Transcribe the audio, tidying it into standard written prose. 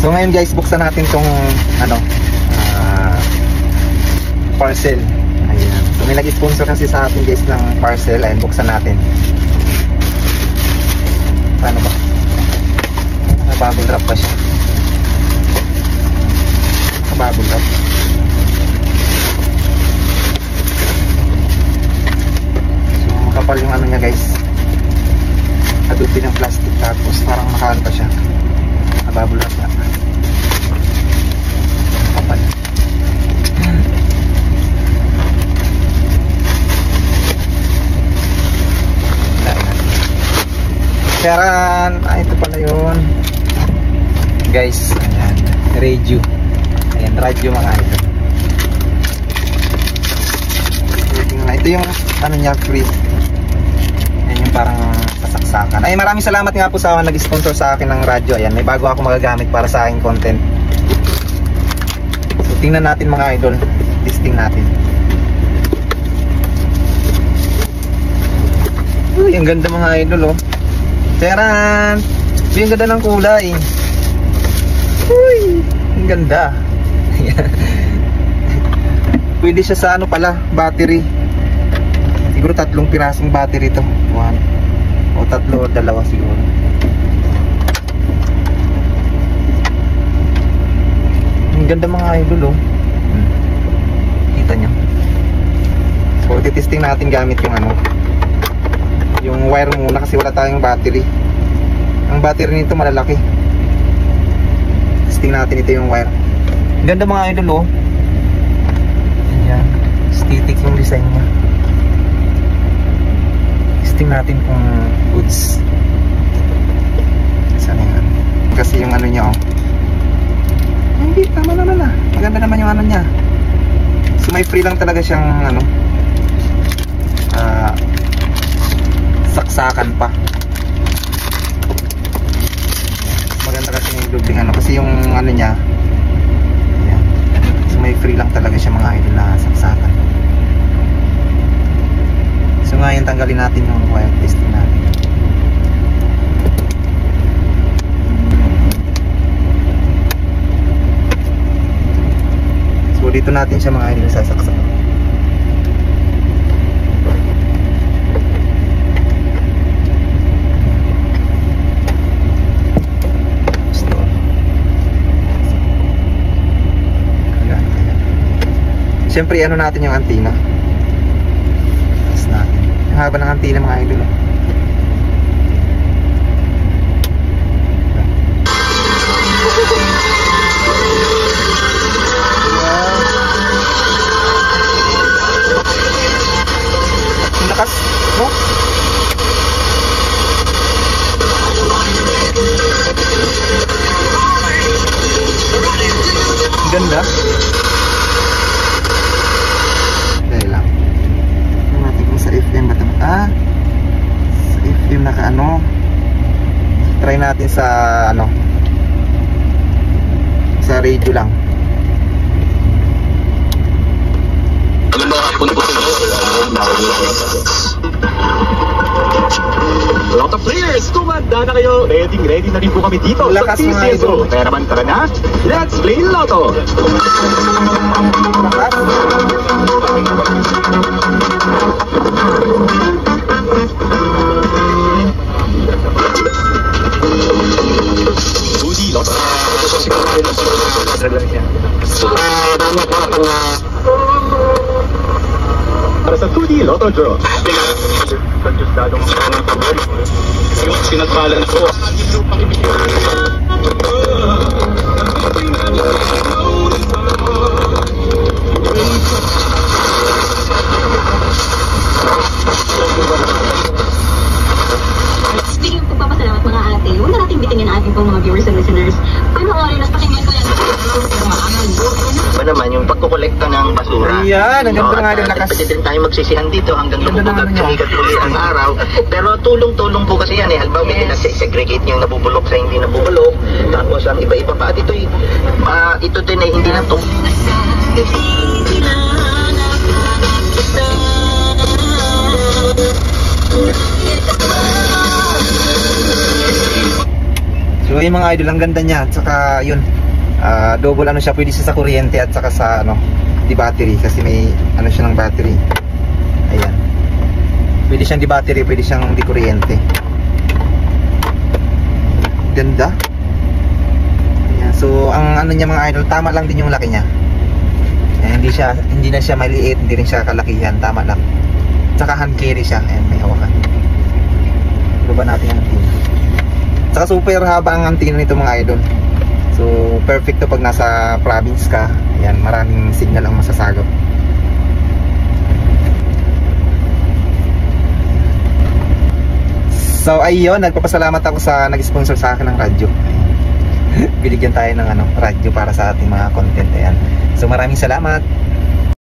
So ngayon guys, buksan natin tong ano, parcel. Ayan. So may nag-sponsor kasi sa atin guys ng parcel. Ayan, buksan natin. Paano ba? Bubble wrap pa siya. Bubble wrap. So makapal yung ano niya guys. Adobe ng plastic, tapos parang makaano pa siya. Bubble wrap na. Makapal. Sharan, ito pala yun guys. Ayan, radio. Ayan, radio mga ito. Ito yung ano niya, free. Ayan yung parang sasaksakan. Ay, maraming salamat nga po sa nag-sponsor sa akin ng radio. Ayan, may bago ako magagamit para sa aking content. So tingnan natin mga idol, listing natin. Uy, ang ganda mga idol oh. Sharan, yung ganda ng kulay. Uy, ang ganda. Pwede siya sa ano pala, battery. Siguro 3 pirasong battery to. 1 o 3 o 2 siguro. Ang ganda mga idol oh. Kita nyo. So titesting natin gamit yung ano, yung wire muna kasi wala tayong battery. Ang battery nito malalaki. Testing natin ito yung wire. Ganda mga idol oh. Ayan, aesthetic yung design niya. Testing natin kung goods. Sana yan. Kasi yung ano niya oh. Hindi, tama naman ah. Maganda naman yung ano niya. So may free lang talaga siyang ano, saksakan pa. Maganda kasi yung dubling ano, kasi yung ano niya, ayan. So may free lang talaga siya mga idol na saksakan. So ngayon tanggalin natin yung wire, testing natin. So dito natin siya mga idol sasaksak. Siyempre ano natin yung antenna. Tapos natin. Ang haba ng antenna mga idol. Ang lakas, no? Ang ganda. Sa FM naka ano, try natin sa ano, sa radio lang. Lot of players, kumanda na kayo. Ready na rin po kami dito Lakas sa TCSO. Kaya naman tara na, let's play Lotto. Lotto. Para sa 2D Lotto Draw. Sinagpalan ko. Speaking of pagpapasalamat mga ate, huwag na natin bitingin ang ating pong mga viewers and listeners. Panoorin at pakinggan ko yan. Ba naman yung pagkukolekta ng basura. Ayan, ang ganda nga din lakas. Pwede din tayo magsisihan dito hanggang sumikat ulit ang araw. Pero tulong-tulong po kasi yan eh. Halimbawa may segregate yung nabubulok sa hindi nabubulok. Tapos ang iba-iba pa. At ito din ay hindi na to. So So yung mga idol, ang ganda niya. At saka yun, double ano siya, pwede siya sa kuryente at saka sa ano, di battery, kasi may ano siya ng battery. Ayan, pwede siyang di battery, pwede siyang di kuryente. Ganda. Ayan. So ang ano niya mga idol, tama lang din yung laki niya. Ayan, hindi na siya maliit, hindi rin siya kalakihan, tama lang. Tsaka hand carry siya. Ayan, may hawakan. Luba natin ang antina. Saka super haba ang antina nito mga idol. So perfect to pag nasa province ka. Ayan, maraming signal ang masasagap. So ayun, nagpapasalamat ako sa nag-sponsor sa akin ng radyo. Binigyan tayo ng radyo para sa ating mga content. Ayan. So maraming salamat.